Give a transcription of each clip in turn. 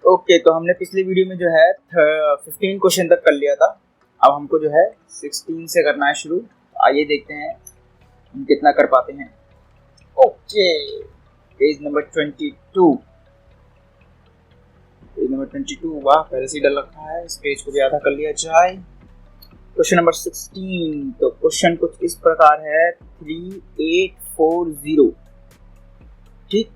Okay, तो हमने पिछली वीडियो में जो है 15 क्वेश्चन तक कर लिया था। अब हमको जो है 16 से करना है शुरू। आइए देखते हैं हम कितना कर पाते हैं। Okay, page number 22। Page number 22, वाह पहले से डल रखा है। इस पेज को भी आधा कर लिया जाए। Question number 16। तो क्वेश्चन कुछ इस प्रकार है, 3840 ठीक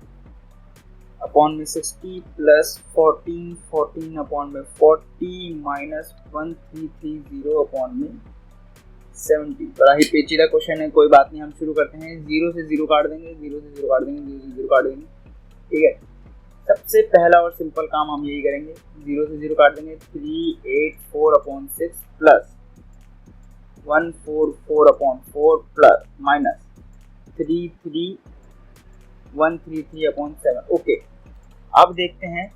अपॉन में 60 प्लस 14 अपॉन में 40 माइनस 1330 अपॉन में 70। बड़ा ही पेचीदा क्वेश्चन है, कोई बात नहीं, हम शुरू करते हैं। 0 से 0 काट देंगे, 0 से 0 काट देंगे, 0 से 0 काट देंगे। ठीक है, सबसे पहला और सिंपल काम हम यही करेंगे। 0 से 0 काट देंगे, 384 upon 6 plus 144 upon 4 plus minus 133 upon 7। Okay, अब देखते हैं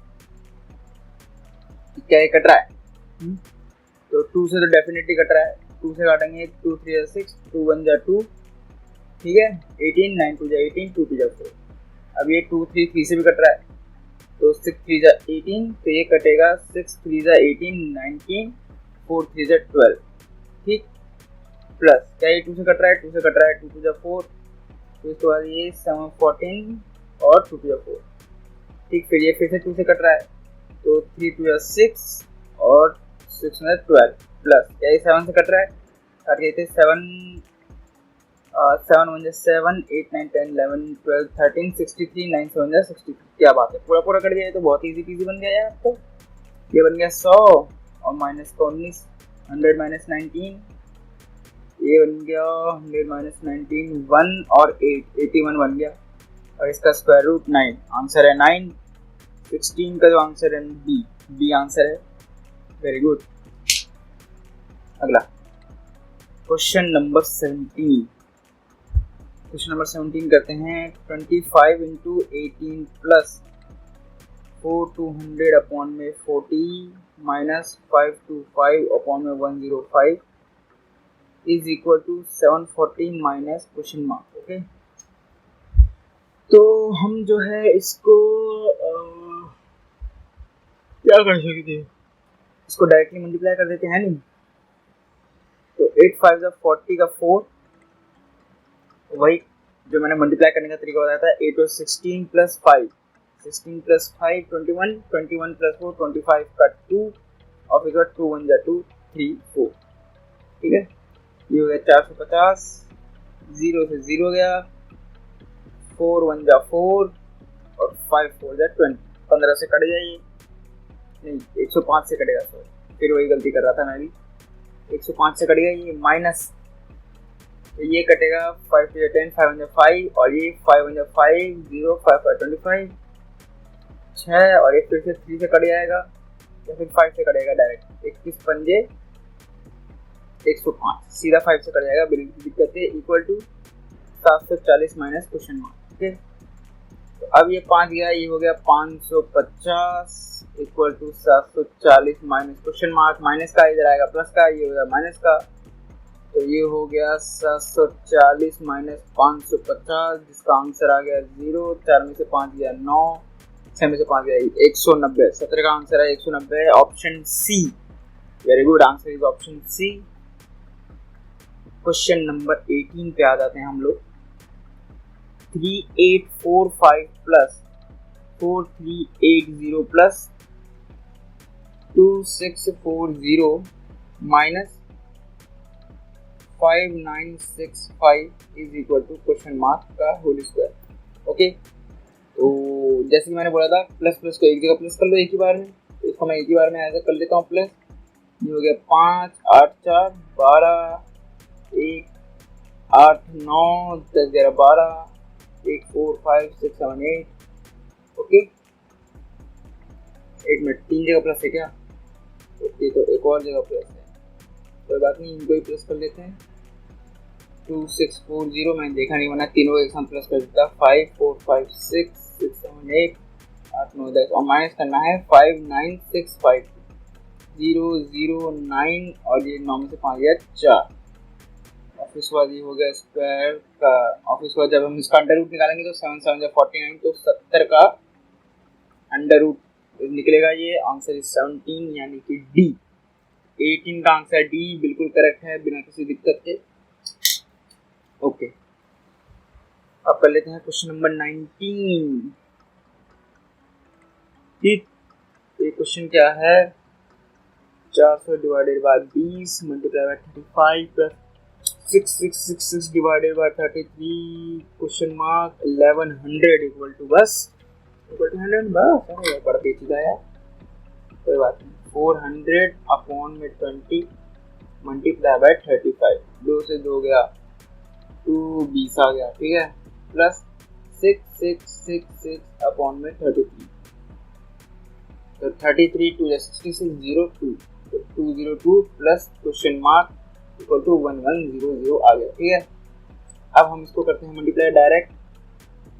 क्या ये कट रहा है। तो 2 से तो डेफिनेटली कट रहा है। 2 से काटेंगे, 2 3 6, 2 1 2, ठीक है, 18, 9 2 18, 2 2 4। अब ये 2 3 3 से भी कट रहा है, तो 6 3 18, तो ये कटेगा 6 3 18, 19, 4 3 12, ठीक। प्लस क्या ये 2 से कट रहा है, 2 से कट रहा है, 2 2 4, तो इसके बाद ये 7 14 और 2 2 4, ठीक। फिर ये फिर से 2 से कट रहा है, तो 3 2 6 और 6 12, प्लस क्या ये 7 से कट रहा है, काट के 7 7 1 7, 8 9 10 11 12 13 63, 9 7 63। क्या बात है, पूरा पूरा कट गया। तो बहुत इजी पीजी बन गया यार। तो ये बन गया 100 और माइनस का 19, 100 माइनस 19, ये बन गया 100 माइनस 19, 1 और 8, 81 बन गया। और इसका स्क्वायर रूट 9, आंसर है 9। 16 का जो आंसर है बी आंसर है। Very good. अगला क्वेश्चन नंबर 17। क्वेश्चन नंबर 17 करते हैं। 25 इंटू 18 प्लस 4 200 अपॉन में 40 माइनस 525 अपॉन में 105 is equal to 740 minus question mark. Okay, तो हम जो है इसको क्या कर सकते हैं, इसको डायरेक्टली मल्टीप्लाई कर देते हैं। नहीं तो 8 5 40 का 4, वही जो मैंने मल्टीप्लाई करने का तरीका बताया था। 8 और 16 प्लस 5, 16 प्लस 5 21, 21 प्लस 4 25 का 2 और फिर 2 1 2 3 4, ठीक है। ये हो गया 450, 0 से 0 गया, 4 1 4 और 5 4 20, 15 से कट गया। ये नहीं 105 से कटेगा, सॉरी, फिर वही गलती कर रहा था मैं भी। 105 से कट गया, ये माइनस, तो ये कटेगा 5 to 10, 5 1 5 और ये 5 1 5, 0 5 5 25, 6 और ये फिर से 3 से कट जाएगा या फिर 5 से कटेगा डायरेक्ट। 21 पंजे 105, सीधा 5 से कट जाएगा, बिल्कुल दिक्कत है। Equal to 740 minus question mark. ठीक है, तो अब ये 5 गया, ये हो गया 550 equal to 740 minus question mark. Minus का इधर आएगा प्लस का, ये हो गया माइनस का, तो ये हो गया 740 माइनस 550, जिसका आंसर आ गया 0। 4 में से 5 गया 9, 6 में से 5 गया 190। 17 का आंसर है 190, option C. Very good, answer is option C. Question number 18 पे आ जाते हैं हम लोग। 3845 plus 4380 plus 2640 minus 5965 is equal to question mark का होल स्क्वायर। ओके, तो जैसे कि मैंने बोला था, प्लस प्लस को एक जगह प्लस कर लो एक ही बार में, तो इसको मैं एक ही बार में ऐसा कर लेता हूँ प्लस। ये हो गया 5 8 4 12, 1 8 9 10 11 12, 1 4 5 6 7 8। ओके, एक मिनट, 3 जगह प्लस है क्या? ओके, तो एक और जगह प्लस है, कोई बात नहीं, इनको ही प्लस कर लेते हैं। 2640 मैंने देखा नहीं, वरना तीनों एक साथ प्लस कर देता। 5 4 5 6 6 7 8 8 9 10 और माइनस करना है 5965 0 0 9 और ये 9 में से 5 गया 4। ऑफिस बाद ये हो गया स्क्वायर का। ऑफिस बाद जब हम इसका अंडर रूट निकालेंगे तो 7 7 49, तो 70 का अंडर रूट निकलेगा ये आंसर इज 17 यानी कि डी। 18 का आंसर डी बिल्कुल करेक्ट है बिना किसी दिक्कत के। ओके, अब कर लेते हैं क्वेश्चन नंबर 19। ठीक, ये क्वेश्चन क्या है, 400 divided by 20 multiply by 35 plus 6666 divided by 33 question mark 1100 equal to बस इक्वल टू 100 बस। अरे बड़ा पेचीदा है, कोई बात नहीं। 400 अपॉन में 20 मल्टीप्लाई बाय 35, 2 से 2 गया 2 20 आ गया, ठीक है, प्लस 6666 अपॉन में 33, तो 33 टू 66 02, तो 202 plus question mark equal to 1100 आ गया, ठीक है। अब हम इसको करते हैं मल्टीप्लाई डायरेक्ट,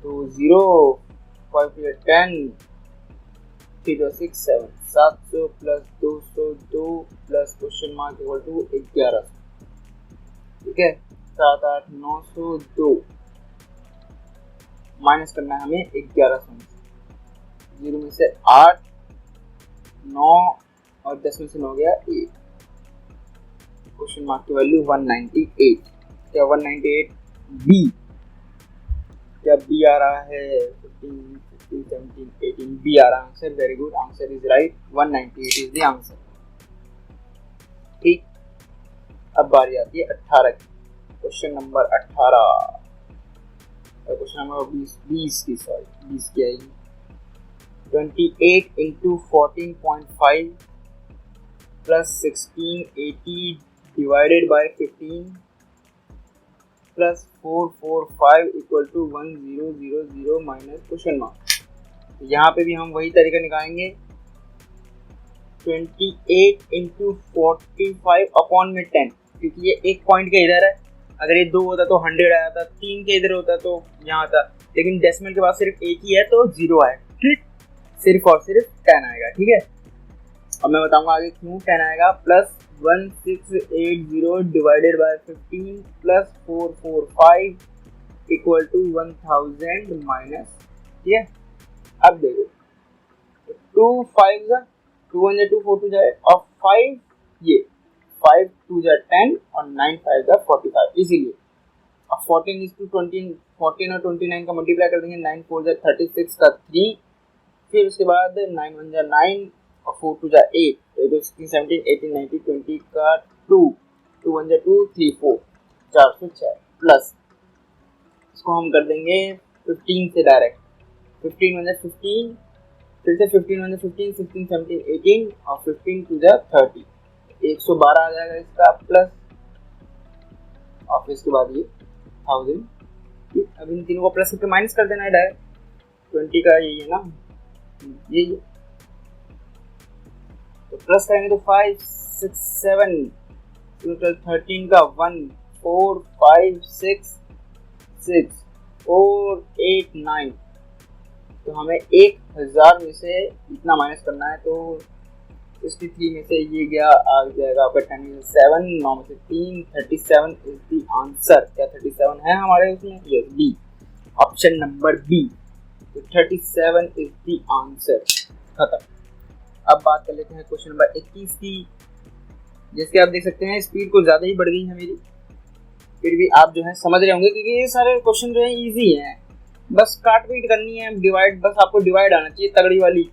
तो 0 5 10 3 6 7 700 plus 202 plus question mark equal to 1100, ठीक है। 7 8 902 माइनस करना है हमें 1100 में से, 0 में से 8 9 और 10 में से 9 गया 8, क्वेश्चन मार्क की वैल्यू 198। क्या 198 बी, क्या बी आ रहा है 15 16 17 18 बी आ रहा है answer. Very good, answer is right, 198 is the answer. ठीक, अब बारी आती है 18 की, क्वेश्चन नंबर 18, क्वेश्चन नंबर 20 की आएगी। 28 into 14.5 plus 1680 divided by 15 plus 445 equal to 1000 minus question mark. यहाँ पे भी हम वही तरीका निकालेंगे, 28 इंटू 45 अपॉन में 10, क्योंकि ये एक पॉइंट के इधर है, अगर ये 2 होता तो 100 आया था, 3 के इधर होता तो यहाँ था, लेकिन डेसिमल के बाद सिर्फ एक ही है तो 0 आएगा, ठीक, सिर्फ और सिर्फ 10 आएगा, ठीक है। अब मैं बताऊंगा आगे क्यों 10 आएगा। Plus 1680 divided by 15 plus 445 equal to 1000 minus, ठीक है। अब देखो 2 5 जा 2 1 2 4 2 जाए और 5 ये 5 2 जा 10 और 9 5 जा 45, इसीलिए अब 14 is to 20, 14 और 29 का मल्टीप्लाई कर देंगे, 9 4 जा 36 का 3, फिर उसके बाद 9 1 जा 9 और 4 2 जा 8, तो 16 17 18 19 20 का 2 2 1 जा 2 3 4 406 प्लस इसको हम कर देंगे 15 से डायरेक्ट, 15 1 जा 15, फिर से 15 1 जा 15 16 17 18 और 15 2 जा 30, 112 आ जाएगा इसका, प्लस और फिर इसके बाद ये 1000। अब इन तीनों को प्लस करके माइनस कर देना है डायरेक्ट, 20 का यही है ना, ये तो प्लस करेंगे तो 5 6 7 टोटल 13 का 1 4 5 6 6 4 8 9, तो हमें 1000 में से इतना माइनस करना है, तो 63 में से ये गया आ जाएगा आपका 10 में से 7 9 में से 3 37 इज द आंसर। क्या 37 है हमारे उसमें? Yes, B, option number B, तो 37 इज द आंसर। खत्म। अब बात कर लेते हैं क्वेश्चन नंबर 21 की, जिसके आप देख सकते हैं स्पीड कुछ ज़्यादा ही बढ़ गई है मेरी, फिर भी आप जो है समझ रहे होंगे क्योंकि ये सारे क्वेश्चन जो है इजी हैं, बस काट पीट करनी है, डिवाइड, बस आपको डिवाइड आना चाहिए तगड़ी वाली,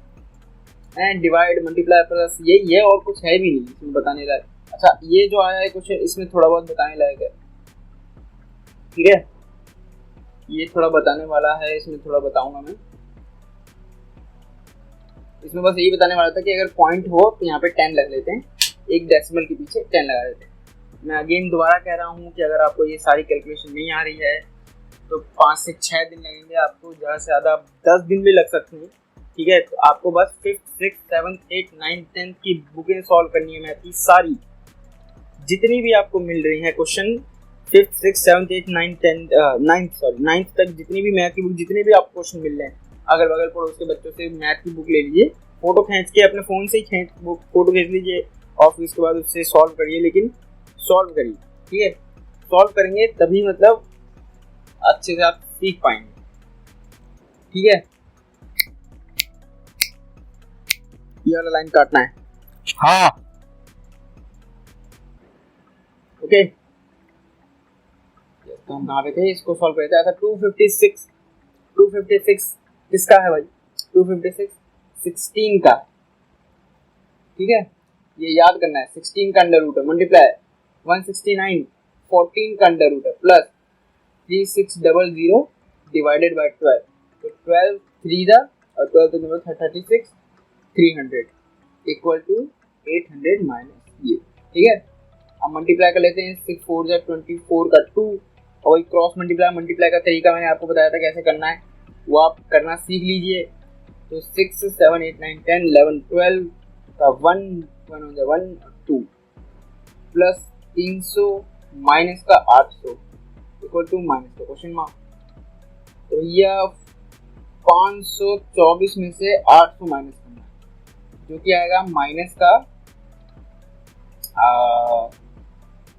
डिवाइड मल्टीप्लाई प्लस, यही है और कुछ है भी नहीं इसमें बताने लायक। अच्छा, ये जो आया है क्वेश्चन इसमें थोड़ा बहुत बताने लायक है, ठीक है, ये थोड़ा बताने वाला है, इसमें थोड़ा बताऊंगा मैं। इसमें बस यही बताने वाला था कि अगर पॉइंट हो तो यहाँ पे 10 लग लेते हैं, एक डेसिमल के पीछे 10 लगा देते हैं। मैं अगेन दोबारा कह रहा हूँ कि अगर आपको ये सारी कैलकुलेशन नहीं आ रही है तो 5 से 6 दिन लगेंगे आपको, ज़्यादा से ज़्यादा 10 दिन भी लग सकते हैं, ठीक है। तो आपको बस 5th 6th 7th 8th 9th 10th की बुकें सॉल्व करनी है मैथ की सारी, जितनी भी आपको मिल रही हैं question 5th 6th 7th 8th 9th 10th 9th तक जितनी भी मैथ की बुक, जितने भी आपको क्वेश्चन मिल रहे हैं, अगल बगल पड़ोस के बच्चों से मैथ की बुक ले लीजिए, फोटो खींच के अपने फ़ोन से ही फोटो खींच लीजिए और फिर उसके बाद उससे सॉल्व करिए, लेकिन सॉल्व करिए, ठीक है। सॉल्व करेंगे तभी मतलब अच्छे से आप सीख पाएंगे, ठीक है। ये वाला लाइन काटना है। हाँ ओके तो हम कहाँ पे थे, इसको सॉल्व करते हैं। अच्छा 256 किसका है भाई, 256 16 का, ठीक है, ये याद करना है। 16 का अंडर रूट है, मल्टीप्लाई 169 14 का अंडर रूट है, प्लस 3600 डिवाइडेड बाय 12, तो 12 3 जा और 12 तो नंबर 36 300 इक्वल टू 800 माइनस ये, ठीक है। अब मल्टीप्लाई कर लेते हैं, 6 4 जा 24 का 2, और वही क्रॉस मल्टीप्लाई का तरीका मैंने आपको बताया था कैसे करना है, वो आप करना सीख लीजिए। तो 6 7 8 9 10 11 12 का 1 1 हो जाए 1 2 प्लस 300 माइनस का 800 इक्वल टू माइनस का क्वेश्चन मार्क। तो यह 524 में से 800 माइनस करना है, जो कि आएगा माइनस का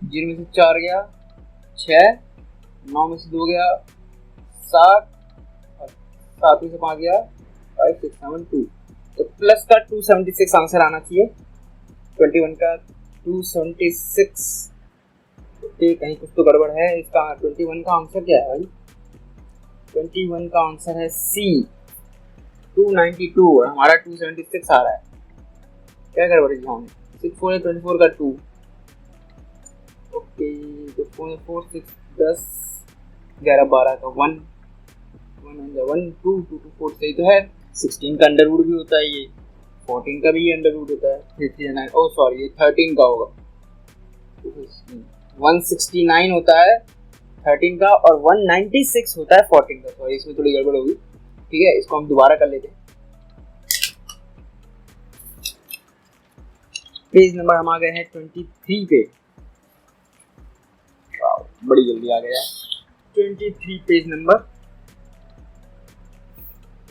0 में से 4 गया 6, 9 में से 2 गया 7, और 7 में से 5 गया 5 6 7 2, तो प्लस का 276 आंसर आना चाहिए। 21 का 276, ओके कहीं कुछ तो गड़बड़ है इसका। 21 का आंसर क्या है भाई, 21 का आंसर है सी 292, और हमारा 276 आ रहा है, क्या गड़बड़ है यहाँ में। 6 4 24 का 2, ओके तो 4 6 10 11 12 का 1 1 2 2 2 4 सही तो है। 16 का अंडर रूट भी होता है, ये 14 का भी अंडर रूट होता है, 3 3 9 ओ सॉरी ये 13 का होगा, 169 होता है 13 का, और 196 होता है 14 का, सॉरी इसमें थोड़ी गड़बड़ होगी, ठीक है। इसको हम दोबारा कर लेते हैं। पेज नंबर हम आ गए हैं 23 पे, बड़ी जल्दी आ गया 23 पेज नंबर,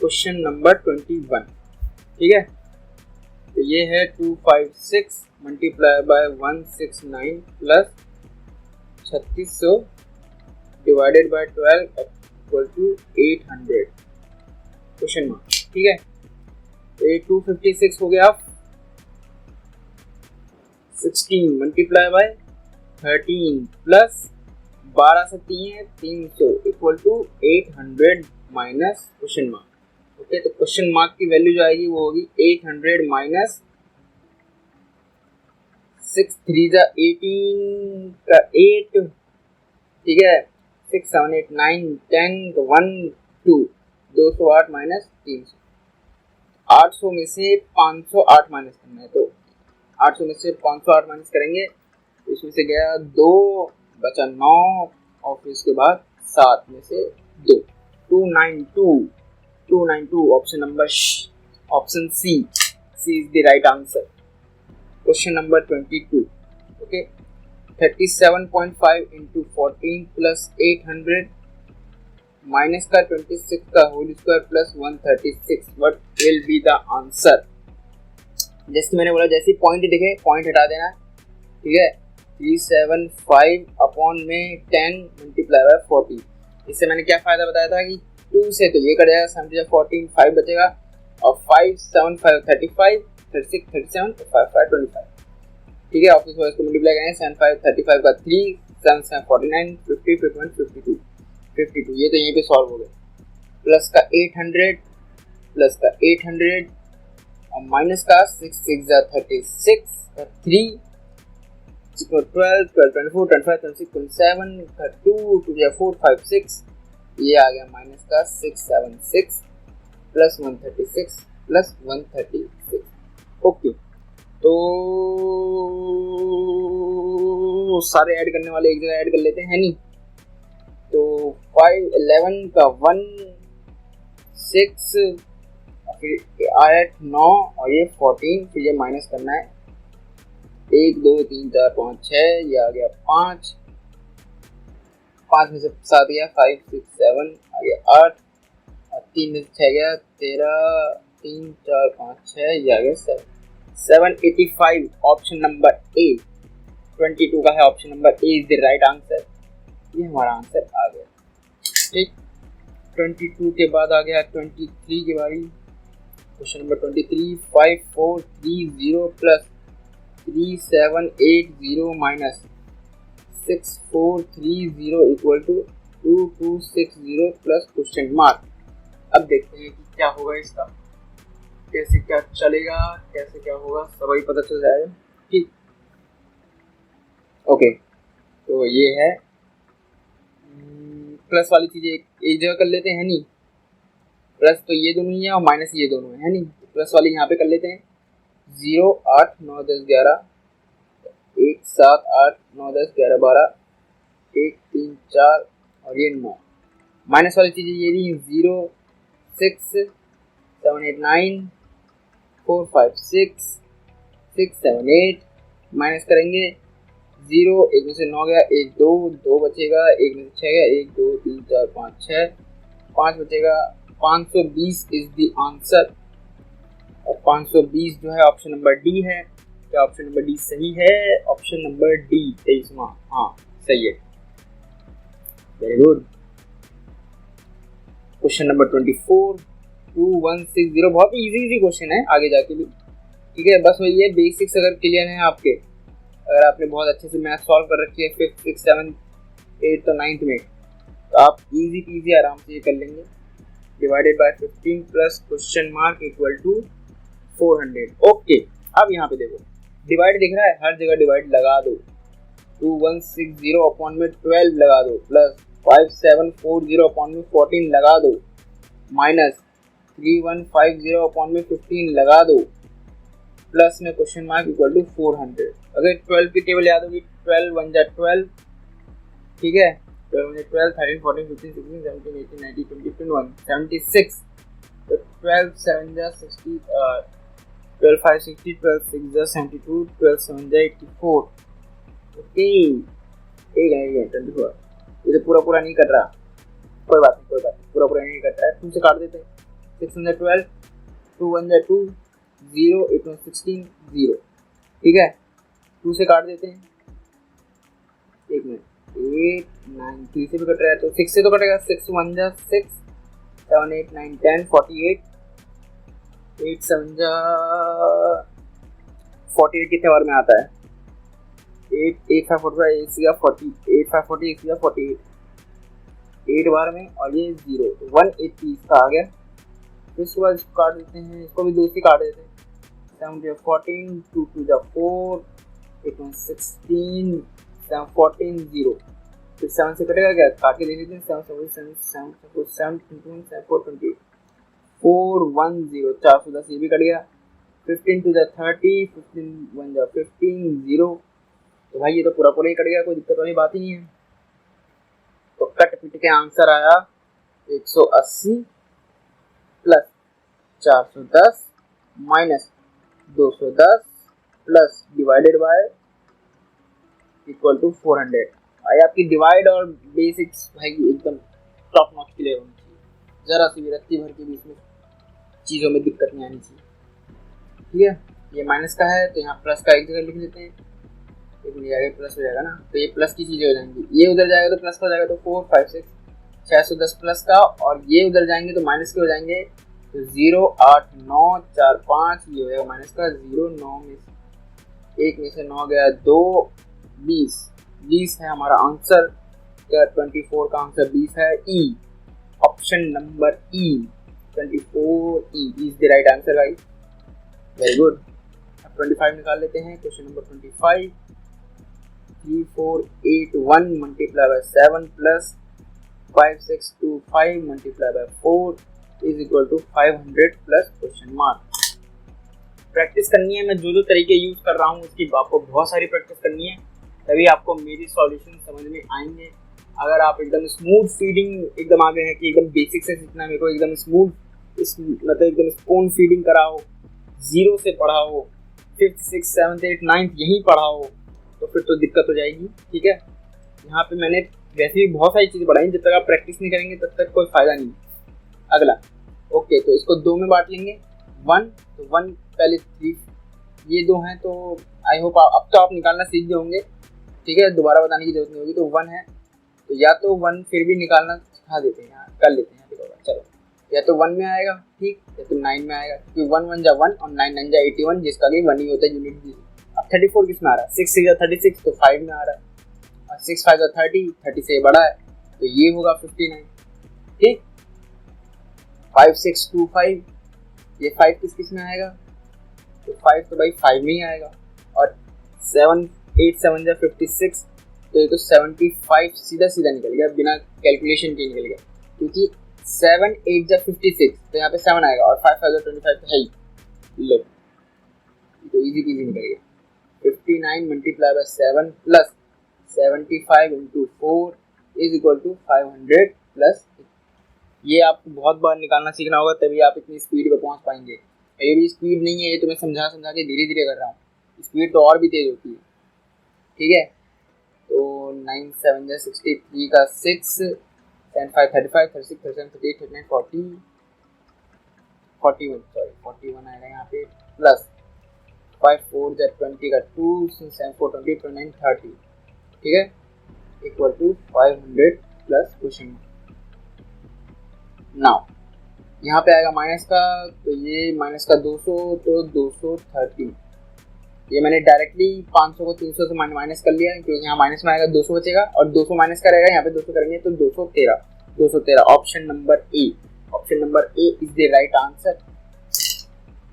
क्वेश्चन नंबर 21, ठीक है। तो ये है 256 multiply by 169 plus 3600 divided by 12 equal to 800 question mark, ठीक है। तो ये 256 हो गया 16 मल्टीप्लाई बाय 13 प्लस 12 से 3 है 300 equal to 800 minus question mark, okay. तो क्वेश्चन मार्क की वैल्यू जो आएगी वो होगी 800 माइनस 6 3 जा 18 का 8, ठीक है, 6 7 8 9 10 का 1 2 208 माइनस 300, 800 में से 508 माइनस करना है, तो 800 में से 508 माइनस करेंगे, इसमें से गया 2 बचा 9, और फिर उसके बाद 7 में से 2 292 option number option C is the right answer. Question number 22, okay. 37.5 into 14 plus 800 minus का 26 का whole square plus 136, what will be the answer. जैसे मैंने बोला, जैसे पॉइंट दिखे पॉइंट हटा देना, ठीक है। 375 अपॉन में 10 मल्टीप्लाई बाय 40, इससे मैंने क्या फायदा बताया था कि 2 से तो ये कट जाएगा 7 14 5 बचेगा, और 5 7 5 35 36 37 5 5 25, ठीक है। ऑफिस वाइज को मल्टीप्लाई करेंगे 7 5 35 का 3 7 7 49 50 51 52, ये तो यहीं पे सॉल्व हो गए। प्लस का 800 और माइनस का 6 6 36 का 3 12 12 24 25 26 27 का 2 2 4 5 6, ये आ गया माइनस का 676 प्लस 136 प्लस 136, ओके। तो सारे ऐड करने वाले एक जगह ऐड कर लेते हैं, नहीं तो 5 11 का 1 6, फिर 8 9 और ये 14, फिर ये माइनस करना है 1 2 3 4 5 6, ये आ गया 5 में से 7 गया 5 6 7 आ गया 8, और 3 में से 6 गया 13 3 4 5 6, ये आ गया 785 ऑप्शन नंबर ए 22 का है, option number A is the right answer. ये हमारा आंसर आ गया, ठीक। 22 के बाद आ गया 23 की बारी। Question number 23, 5430 plus 3780 minus 6430 equal to 2260 plus question mark. अब देखते हैं कि क्या होगा इसका, कैसे क्या चलेगा, कैसे क्या होगा, सब ही पता चल जाएगा। ठीक, ओके। तो ये है प्लस वाली चीजें एक जगह कर लेते हैं, नहीं प्लस तो ये दोनों ही है और माइनस ये दोनों है नहीं, प्लस वाली यहाँ पे कर लेते हैं। 0 8 9 10 11 1 7 8 9 10 11 12 1 3 4 और ये 9। माइनस वाली चीजें ये रही 0 6 7 8 9 4 5 6 6 7 8 माइनस करेंगे 0 एक में से 9 गया, 1 2 2 बचेगा, 1 में से 6 गया, 1 2 3 4 5 6 5 बचेगा। 520 इज द आंसर और 520 जो है ऑप्शन नंबर डी है। क्या ऑप्शन नंबर डी सही है? ऑप्शन नंबर डी 23वां, हाँ सही है, वेरी गुड। क्वेश्चन नंबर 24, 2160, बहुत ही इजी क्वेश्चन है आगे जाके भी, ठीक है। बस वही है, बेसिक्स अगर क्लियर है आपके, अगर आपने बहुत अच्छे से मैथ सॉल्व कर रखी है 5th 6th 7th 8th और 9th में, तो आप इजी पीजी आराम से ये कर लेंगे। Divided by 15 plus question mark equal to 400। Okay, अब यहाँ पे देखो डिवाइड दिख रहा है, हर जगह डिवाइड लगा दो। 2160 अपॉन में 12 लगा दो, प्लस 5740 अपॉन में 14 लगा दो, माइनस 3150 अपॉन में 15 लगा दो, प्लस में क्वेश्चन मार्क इक्वल टू 400। अगर 12 की टेबल याद होगी, 12 1 जा 12, ठीक है, 12 1 जा 12, 13 14 15 16 17 18 19 20 21 76, तो 12 7 जा 60, 12 5 60, 12 6 जा 72, 12 7 जा 84। ओके, एक है 24, ये तो पूरा नहीं कर रहा, कोई बात नहीं, पूरा नहीं कर रहा है, 2 से काट देते हैं। 6 1 जा 12, 2 1 जा 2, 0 8 1 16 0, ठीक है, 2 से काट देते हैं, 1 मिनट, 8 9 3 से भी कट रहा है तो 6 से तो कटेगा, 6 1 जा 6, 7 8 9 10 48, 8 7 जा 48 कितने बार में आता है, 8 8 5 45 8 से 40, 8 5 40 8 से 48, 8 बार में, और ये 0 180 इसका आ गया। फिर उसके बाद इसको काट देते हैं, इसको भी 2 से काट देते हैं, 7 जा 14, 2 2 जा 4, 8 1 16, 7 14 0, फिर 7 से कटेगा क्या, काट के देख लेते हैं, 7 7 7 7 7 7 4 20 4 1 0, 410 ये भी कट गया, 15 2 जा 30, 15 1 जा 15 0, तो भाई ये तो पूरा ही कट गया, कोई दिक्कत वाली बात ही नहीं है। तो कट पिट के आंसर आया 180 plus 410 minus 210 plus divided by equal to 400। भाई आपकी डिवाइड और बेसिक्स भाई एकदम टॉप नॉच क्लियर होनी चाहिए, जरा सी भी रत्ती भर के भी इसमें चीज़ों में दिक्कत नहीं आनी चाहिए, ठीक है। ये माइनस का है तो यहाँ प्लस का एक जगह लिख लेते हैं, एक मिल जाएगा प्लस हो जाएगा ना, तो ये प्लस की चीज़ें हो जाएंगी, ये उधर जाएगा तो प्लस का हो जाएगा, तो 4 5 6 610 प्लस का, और ये उधर जाएंगे तो माइनस के हो जाएंगे, तो 0 8 9 4 5, ये हो जाएगा माइनस का 0 9 में से 1 में से 9 गया 2 20 है हमारा आंसर। क्या 24 का आंसर 20 है, E option number E 24 E is the right answer guys, very good. अब 25 निकाल लेते हैं, question number 25, 3481 multiply by 7 plus 5625 multiply by 4 is equal to 500 plus question mark. Practice करनी है, मैं जो तरीके यूज कर रहा हूँ उसकी आपको बहुत सारी प्रैक्टिस करनी है, तभी आपको मेरी सॉल्यूशन समझ में आएंगे। अगर आप एकदम स्मूथ फीडिंग एकदम आ गए हैं कि एकदम बेसिक से सीखना मेरे को, एकदम स्मूथ मतलब एकदम स्पून फीडिंग कराओ, 0 से पढ़ाओ, 5th 6th 7th 8th 9th यहीं पढ़ाओ, तो फिर तो दिक्कत हो जाएगी, ठीक है। यहाँ पे मैंने वैसे भी बहुत सारी चीज़ें पढ़ाई, जब तक आप प्रैक्टिस नहीं करेंगे तब तक कोई फ़ायदा नहीं। अगला ओके, तो इसको 2 में बांट लेंगे, 1 तो 1 पहले 3, ये 2 हैं, तो आई होप अब तो आप निकालना सीख गए होंगे, ठीक है, दोबारा बताने की जरूरत नहीं होगी। तो 1 है, तो या तो 1 फिर भी निकालना सिखा देते हैं, यहाँ कर लेते हैं, चलो या तो 1 में आएगा, ठीक, या तो 9 में आएगा, क्योंकि 1 1 जा 1 और 9 9 जा 81, जिसका कि 1 ही होता है यूनिट। अब 34 किस में आ रहा है, 6 6 जा 36 तो 5 में आ रहा है, और 6 5 जा 30, 30 से बड़ा है तो ये होगा 59, ठीक। 5 6 2 5, ये 5 किस में आएगा, तो 5 तो भाई 5 में ही आएगा, और 7 8 7 जा 56, तो ये तो 75 सीधा सीधा निकल गया, बिना कैलकुलेशन के निकल गया, क्योंकि 7 8 जा 56 तो यहाँ पे 7 आएगा, और 5 5 जा 25 तो है ही, लो तो इजी पीजी निकल गया। 59 multiply by 7 plus 75 into 4 is equal to 500 plus, ये आपको बहुत बार निकालना सीखना होगा, तभी आप इतनी स्पीड पे पहुंच पाएंगे। ये भी स्पीड नहीं है, ये तो मैं समझा के धीरे धीरे कर रहा हूँ, स्पीड तो और भी तेज होती है, ठीक है। तो 9 7 जा 63 का 6, 10 5 35, 36 37 38 39 40 41, सॉरी 41 आएगा यहाँ पे, प्लस 5 4 जा 20 का 2, 7 4 20 29 30, ठीक है, equal to 500 plus question. Now यहाँ पे आएगा माइनस का, तो ये माइनस का 200 तो 230, ये मैंने डायरेक्टली 500 को 300 से माइनस कर लिया, क्योंकि यहाँ माइनस में आएगा 200 बचेगा, और 200 माइनस का रहेगा, यहाँ पे 200 करेंगे तो 213 option number A, option number A is the right answer.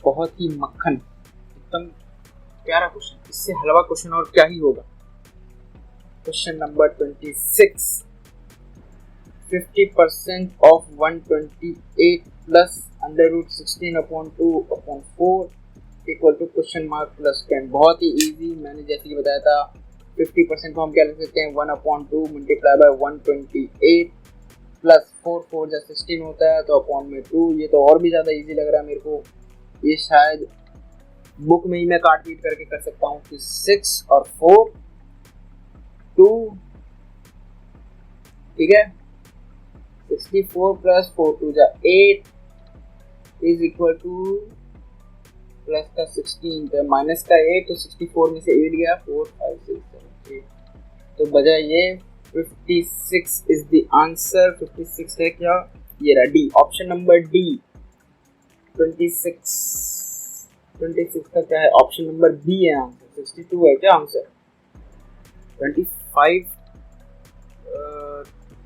बहुत ही मक्खन, एकदम प्यारा क्वेश्चन, इससे हलवा क्वेश्चन और क्या ही होगा। Question number 26, 50% of 128 plus under root 16 upon 2 upon 4 equal to question mark plus 10। बहुत ही इजी, मैंने जैसे कि बताया था 50% को हम क्या लिख सकते हैं, 1/2 मल्टीप्लाई बाय 128 प्लस 4 4 जा 16 होता है, तो अपॉन में 2, ये तो और भी ज़्यादा इजी लग रहा है मेरे को, ये शायद बुक में ही मैं काट पीट करके कर सकता हूँ कि 6 और 4 2, ठीक है, 64 प्लस 4 2 जा 8 इज इक्वल टू प्लस का 16 तो माइनस का 8, तो 64 में से 8 गया, 4 5 6 7 8, तो बजा ये 56 इज द आंसर। 56 है क्या, ये रहा डी, ऑप्शन नंबर डी 26 का क्या है, ऑप्शन नंबर बी है आंसर। 62 है क्या आंसर, 25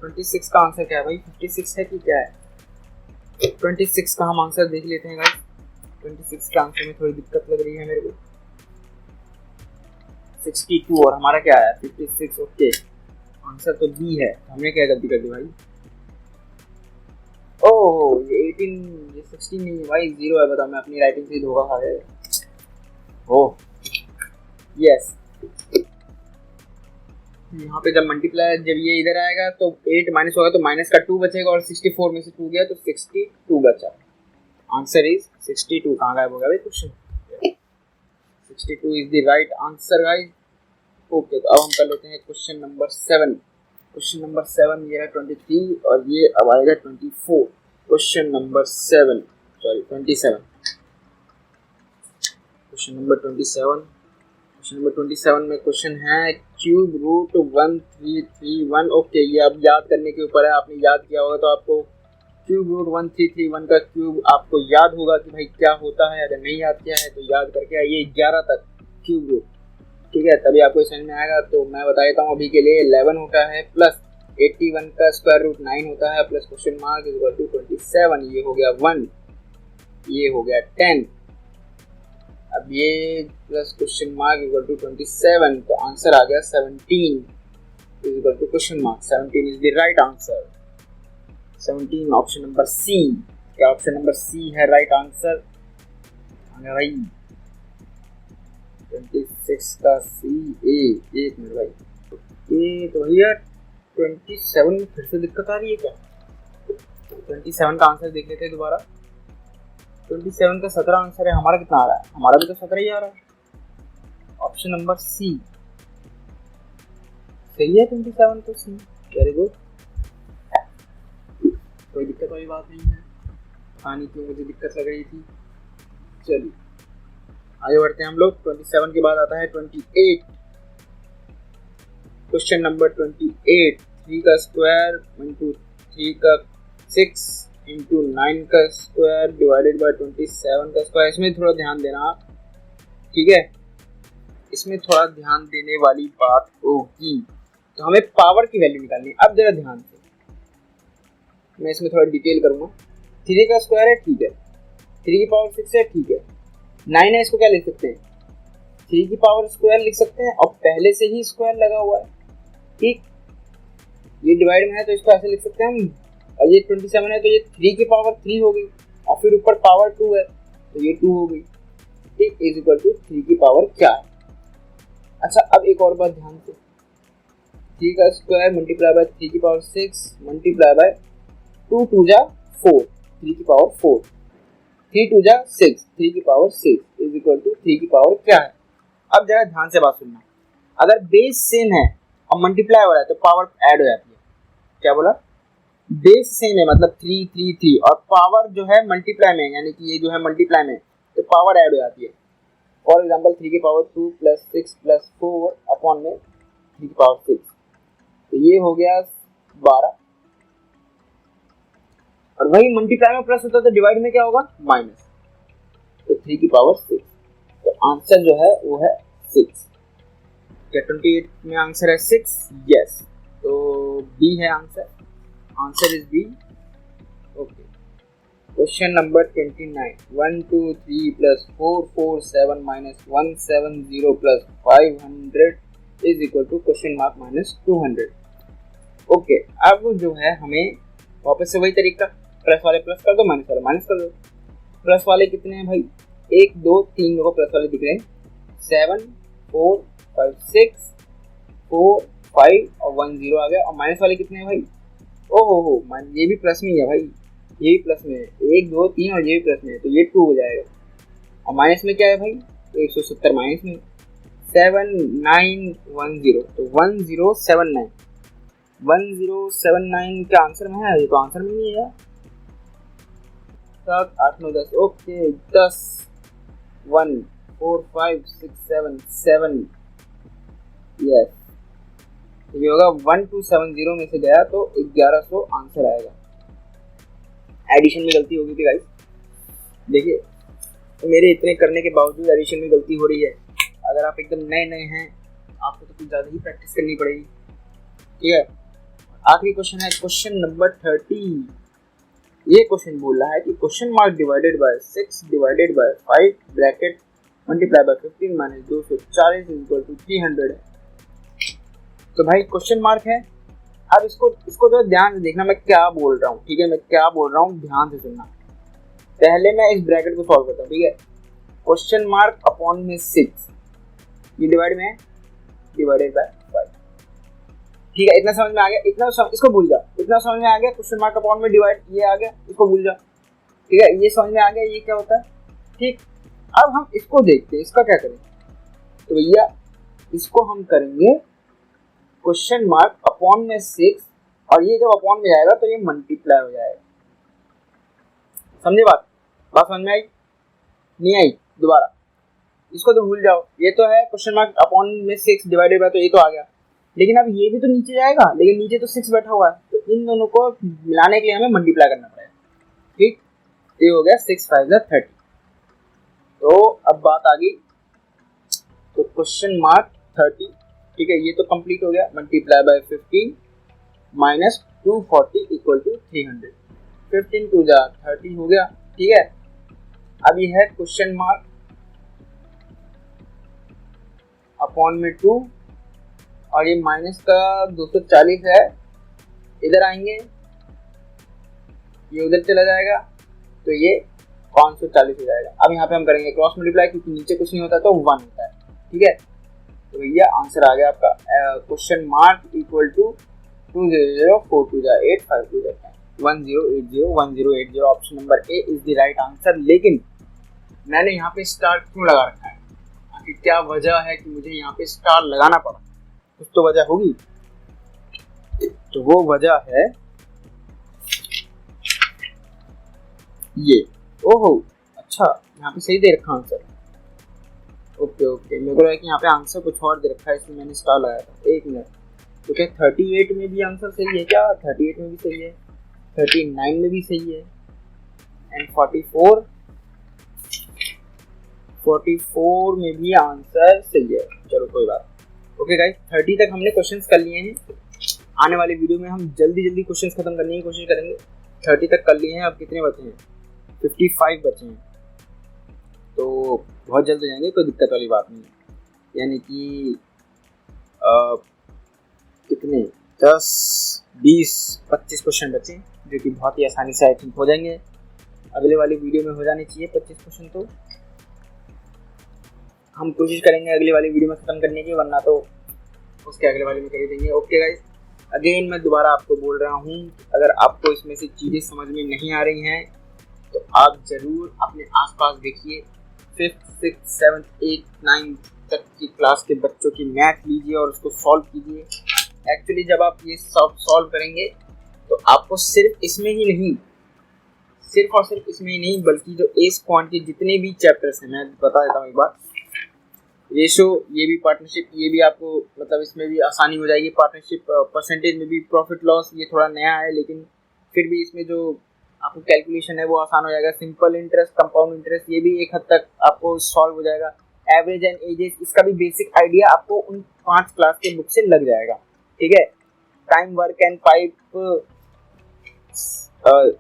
26 का आंसर क्या है भाई, 56 है कि क्या है, 26 का हम आंसर देख लेते हैं गाइस। 26 के आंसर में थोड़ी दिक्कत लग रही है मेरे को, 62 और हमारा क्या है 56, ओके आंसर तो बी है, हमने क्या गलती कर दी भाई, ओह ये 18 ये 16 नहीं है भाई, 0 है, बताओ मैं अपनी राइटिंग से धोखा खा गया। ओह यस, यहाँ पे जब मल्टीप्लाई, जब ये इधर आएगा तो 8 माइनस होगा तो माइनस का 2 बचेगा, और 64 में से 2 गया तो 62 बचा, आंसर इज 62। कहाँ गायब हो गया भाई question, 62 is the right answer guys. Okay, तो अब हम कर लेते हैं क्वेश्चन नंबर 7। क्वेश्चन नंबर 7 ये है 23 और ये अब आएगा 24। Question number 7 sorry 27, question number 27, question number 27 में क्वेश्चन है क्यूब रूट 1331। ओके, ये अब याद करने के ऊपर है, आपने याद किया होगा तो आपको क्यूब रूट 1331 का क्यूब आपको याद होगा कि भाई क्या होता है, अगर नहीं याद किया है तो याद करके आइए 11 तक क्यूब रूट, ठीक है, तभी आपको समझ में आएगा। तो मैं बता देता हूँ अभी के लिए 11 होता है प्लस 81 का स्क्वायर रूट 9 होता है plus question mark equal to 27, ये हो गया 1, ये हो गया 10, अब ये plus question mark equal to 27, तो आंसर आ गया 17 equal to question mark. 17 is the right answer. 17 option number C, क्या ऑप्शन नंबर सी है राइट आंसर भाई। 26 का सी ए, एक मिनट भाई, ये तो भैया 27 में फिर से दिक्कत आ रही है क्या? 27 का आंसर देख लेते हैं दोबारा। 27 का 17 आंसर है, हमारा कितना आ रहा है? हमारा भी तो 17 ही आ रहा है। ऑप्शन नंबर सी सही है, 27 तो सी, वेरी गुड, कोई दिक्कत वाली बात नहीं है। पता नहीं क्यों मुझे दिक्कत लग रही थी। चलिए आगे बढ़ते हैं हम लोग। 27 के बाद आता है 28। क्वेश्चन नंबर 28, 3 का स्क्वायर इंटू 3 का 6 इंटू 9 का स्क्वायर डिवाइडेड बाय 27 का स्क्वायर। इसमें थोड़ा ध्यान देना आप, ठीक है, इसमें थोड़ा ध्यान देने वाली बात होगी। तो हमें पावर की वैल्यू निकालनी है। अब जरा ध्यान से मैं इसमें थोड़ा डिटेल करूंगा। 3 का स्क्वायर है, ठीक है, 3 की पावर 6 है, ठीक है, 9 है, इसको क्या लिख सकते हैं, 3 की पावर स्क्वायर लिख सकते हैं, और पहले से ही स्क्वायर लगा हुआ है, ठीक। ये डिवाइड में है तो इसको ऐसे लिख सकते हैं हम, और ये 27 है तो ये 3 की पावर 3 हो गई, और फिर ऊपर पावर 2 है तो ये 2 हो गई, ठीक, इज इक्वल टू 3 की पावर क्या है। अच्छा, अब एक और बात ध्यान से, 3 का स्क्वायर मल्टीप्लाई बाय 3 की पावर 6 मल्टीप्लाई बाय 2 2 जा 4, 3 की पावर 4, 3 2 जा 6, 3 की पावर 6 इज इक्वल टू 3 की पावर क्या है। अब जरा ध्यान से बात सुनना, अगर बेस सेम है और मल्टीप्लाई हो रहा है तो पावर ऐड हो जाती है। क्या बोला, बेस सेम है मतलब 3 3 3 और पावर जो है मल्टीप्लाई में, यानी कि ये जो है मल्टीप्लाई में, तो पावर ऐड हो जाती है। फॉर एग्जांपल 3 की पावर 2 प्लस 6 प्लस 4 अपॉन में 3 की पावर 6, तो ये हो गया 12, और वही मल्टीप्लाई में प्लस होता है तो डिवाइड में क्या होगा, माइनस, तो 3 की पावर 6, तो आंसर जो है वो है 6। क्या 28 में आंसर है 6? यस, तो बी है answer, answer is B. Okay, question number 29, 1 2 3 plus 4 4 7 minus 170 plus 500 is equal to question mark minus 200। Okay, अब जो है हमें वापस से वही तरीका, प्लस वाले प्लस कर दो, माइनस वाले माइनस कर दो। प्लस वाले कितने हैं भाई, 1 2 3 को प्लस वाले दिख रहे हैं, 7 4 5 6 4 5 और 1 0 आ गया, और माइनस वाले कितने हैं भाई, ओहो ये भी प्लस में ही है भाई, ये भी प्लस में है, 1 2 3 और ये भी प्लस में है, तो ये 2 हो जाएगा, और माइनस में क्या है भाई, 170 माइनस में 7 9 1 0, तो 1079 1079 क्या आंसर में है, ये तो आंसर में नहीं है यार। 7 8 9 10, ओके 10 1 4 5 6 7 7, यस, ये होगा 1270 में से गया तो 1100 आंसर आएगा। एडिशन में गलती हो गई थी गाइस, देखिए तो मेरे इतने करने के बावजूद एडिशन में गलती हो रही है। अगर आप एकदम नए नए हैं आपको तो कुछ ज़्यादा ही प्रैक्टिस करनी पड़ेगी, ठीक है। आखिरी क्वेश्चन है क्वेश्चन नंबर 30। ये क्वेश्चन बोल रहा है कि question mark divided by 6 divided by 5 bracket multiply by 15 minus 240 is equal to 300 है। तो भाई क्वेश्चन मार्क है, अब इसको जो ध्यान से देखना मैं क्या बोल रहा हूँ, ठीक है, मैं क्या बोल रहा हूँ ध्यान से सुनना। पहले मैं इस ब्रैकेट को सॉल्व करता हूँ, ठीक है, क्वेश्चन मार्क अपॉन में 6, ये डिवाइड में है, डिवाइडेड बाय 5, ठीक है, इतना समझ में आ गया, इसको भूल जाओ, इतना समझ में आ गया, क्वेश्चन मार्क अपॉन में डिवाइड ये आ गया, इसको भूल जाओ, ठीक है, ये समझ में आ गया ये क्या होता है, ठीक। अब हम इसको देखते हैं, इसका क्या करें, तो भैया इसको हम करेंगे क्वेश्चन मार्क अपॉन में 6, और ये जब अपॉन में जाएगा तो ये मल्टीप्लाई हो जाएगा। समझे बात समझ में आई, नहीं आई, दोबारा इसको तो भूल जाओ, ये तो है क्वेश्चन मार्क अपॉन में 6 डिवाइडेड बाय, तो ये तो आ गया, लेकिन अब ये भी तो नीचे जाएगा, लेकिन नीचे तो 6 बैठा हुआ है, तो इन दोनों को मिलाने के लिए हमें मल्टीप्लाई करना पड़ेगा, ठीक। ये हो गया 6 5 30। तो अब बात आ गई, तो क्वेश्चन मार्क 30, ठीक है, ये तो कंप्लीट हो गया, multiply by 15 minus 240 equal to 300, 15 2 जा 30 हो गया, ठीक है। अब ये है क्वेश्चन मार्क अपॉन में 2, और ये माइनस का 240 है, इधर आएंगे, ये उधर चला जाएगा, तो ये 540 हो जाएगा। अब यहाँ पे हम करेंगे क्रॉस मल्टीप्लाई, क्योंकि नीचे कुछ नहीं होता तो 1 होता है, ठीक है। तो भैया आंसर आ गया आपका क्वेश्चन मार्क इक्वल टू 200 4 2 जा 8 5 2 जा 1080 option number A is the right answer. लेकिन मैंने यहाँ पे स्टार क्यों लगा रखा है, आखिर क्या वजह है कि मुझे यहाँ पे स्टार लगाना पड़ा, कुछ तो वजह होगी। तो वो वजह है ये, ओहो अच्छा यहाँ पे सही दे रखा आंसर, ओके मेरे को लगा कि यहाँ पे आंसर कुछ और दे रखा है, इसलिए मैंने स्टार लगाया था। एक मिनट, तो क्या 38 में भी आंसर सही है क्या, 38 में भी सही है, 39 में भी सही है, एंड 44 में भी आंसर सही है। चलो कोई बात। ओके गाइस, 30 तक हमने क्वेश्चंस कर लिए हैं। आने वाले वीडियो में हम जल्दी क्वेश्चंस खत्म करने की कोशिश करेंगे। 30 तक कर लिए हैं, अब कितने बचे हैं? 55 बचे हैं, तो बहुत जल्द हो जाएंगे, कोई दिक्कत वाली बात नहीं है। यानी कि कितने 10, 20, 25 क्वेश्चन बचे, जो कि बहुत ही आसानी से आई थिंक हो जाएंगे। अगले वाली वीडियो में हो जाने चाहिए 25 क्वेश्चन, तो हम कोशिश करेंगे अगली वाली वीडियो में ख़त्म करने की, वरना तो उसके अगले वाली में कर ही देंगे। ओके गाइस, अगेन मैं दोबारा आपको बोल रहा हूँ, अगर आपको इसमें से चीज़ें समझ में नहीं आ रही हैं तो आप ज़रूर अपने आसपास देखिए। 5th, 6th, 7th, 8th, 9th तक की क्लास के बच्चों की मैथ लीजिए और उसको सॉल्व कीजिए। एक्चुअली जब आप ये सब सॉल्व करेंगे तो आपको सिर्फ इसमें ही नहीं, सिर्फ और सिर्फ इसमें ही नहीं, बल्कि जो एस क्वांट के जितने भी चैप्टर्स हैं, मैं बता देता हूँ एक बार। रेशो, ये भी पार्टनरशिप, ये भी आपको मतलब इसमें भी आसानी हो जाएगी। पार्टनरशिप परसेंटेज में भी प्रॉफिट लॉस ये थोड़ा नया है, लेकिन फिर भी इसमें जो आपको कैलकुलेशन है वो आसान हो जाएगा। सिंपल इंटरेस्ट, कंपाउंड इंटरेस्ट, ये भी एक हद तक आपको सॉल्व हो जाएगा। एवरेज एंड एजेस, इसका भी बेसिक आइडिया आपको उन 5 क्लास के बुक से लग जाएगा, ठीक है। Time, work and pipe,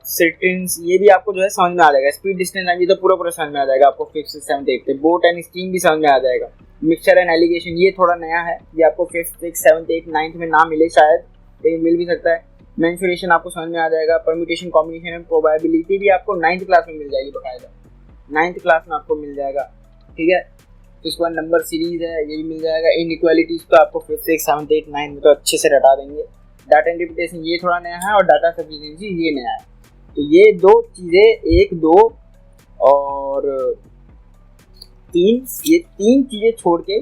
settings, ये भी आपको जो है समझ में आ जाएगा। स्पीड, डिस्टेंस, ये तो पूरा समझ में आ जाएगा आपको 5th, 7th, 8th। Boat and steam भी समझ में आ जाएगा। मिक्सचर एंड एलिगेशन, ये थोड़ा नया है, ये आपको 5th, 6th, 7th, 8th, 9th में ना मिले शायद, लेकिन मिल भी सकता है। मेंसुरेशन आपको समझ में आ जाएगा। परम्यूटेशन, कॉम्बिनेशन एंड प्रोबेबिलिटी भी आपको 9th क्लास में मिल जाएगी बकायदा, 9th क्लास में आपको मिल जाएगा, ठीक है। तो इसके बाद नंबर सीरीज है, ये भी मिल जाएगा। इनइक्वालिटीज तो आपको 5th, 6th, 7th, 8th, 9th में तो अच्छे से रटा देंगे। डाटा इंटरप्रिटेशन ये थोड़ा नया है, और डाटा सफिशिएंसी ये नया है। तो ये 2 चीज़ें, 1, 2 और 3, ये 3 चीज़ें छोड़ के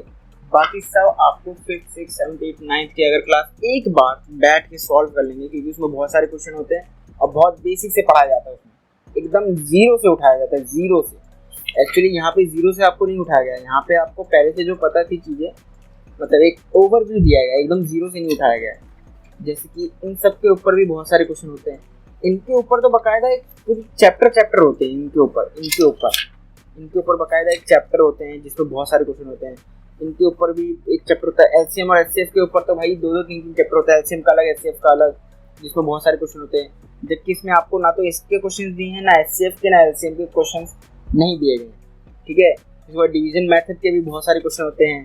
बाकी सब आपको 5th, 6th, 7th, 8th, 9th की अगर क्लास एक बार बैठ के सॉल्व कर लेंगे, क्योंकि उसमें बहुत सारे क्वेश्चन होते हैं और बहुत बेसिक से पढ़ाया जाता है, उसमें एकदम जीरो से उठाया जाता है, जीरो से। एक्चुअली यहाँ पे जीरो से आपको नहीं उठाया गया, यहाँ पे आपको पहले से जो पता थी चीज़ें, मतलब एक ओवरव्यू दिया गया, एकदम जीरो से नहीं उठाया गया। जैसे कि इन सब के ऊपर भी बहुत सारे क्वेश्चन होते हैं, इनके ऊपर तो बाकायदा एक पूरी चैप्टर होते हैं, इनके ऊपर बाकायदा एक चैप्टर होते हैं जिसमें बहुत सारे क्वेश्चन होते हैं। इनके ऊपर भी एक चैप्टर होता है। एलसीएम और एचसीएफ के ऊपर तो भाई 2-2, 3-3 चैप्टर होता है, एलसीएम का अलग, एचसीएफ का अलग, जिसमें बहुत सारे क्वेश्चन होते हैं। जबकि इसमें आपको ना तो इसके क्वेश्चन दिए हैं, ना एचसीएफ के, ना एलसीएम के क्वेश्चन नहीं दिए गए, ठीक है। इसके बाद डिवीजन मेथड के भी बहुत सारे क्वेश्चन होते हैं।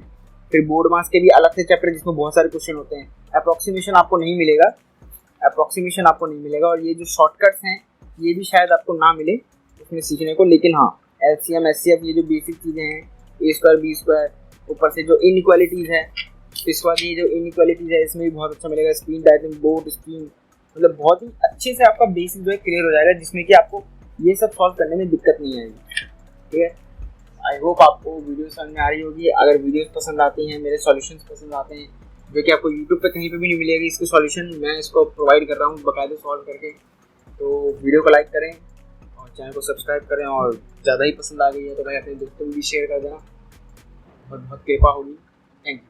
फिर बोर्ड मार्क्स के भी अलग से चैप्टर जिसमें बहुत सारे क्वेश्चन होते हैं। अप्रॉक्सीमेशन आपको नहीं मिलेगा, और ये जो शॉर्टकट्स हैं ये भी शायद आपको ना मिले इसमें सीखने को। लेकिन हाँ, एलसीएम, एचसीएफ, ये जो बेसिक चीज़ें हैं, a², b², ऊपर से जो इनइक्वालिटीज़ है, इसके बाद ये जो इनइक्वालिटीज़ है इसमें भी बहुत अच्छा मिलेगा। स्क्रीन डायग्राम, बोर्ड, स्क्रीन, मतलब बहुत ही अच्छे से आपका बेसिक जो है क्लियर हो जाएगा, जिसमें कि आपको ये सब सॉल्व करने में दिक्कत नहीं आएगी, ठीक है। आई होप आपको वीडियो समझ में आ रही होगी। अगर वीडियोस पसंद आती हैं, मेरे सॉल्यूशंस पसंद आते हैं, जो कि आपको यूट्यूब पे कहीं पे भी नहीं मिलेगी, इसके सॉल्यूशन मैं इसको प्रोवाइड कर रहा हूँ बाकायदा सॉल्व करके, तो वीडियो को लाइक करें और चैनल को सब्सक्राइब करें। और ज़्यादा ही पसंद आ गई है तो भाई अपने दोस्तों को भी शेयर कर देना, बहुत बहुत कृपा होगी। Thank you.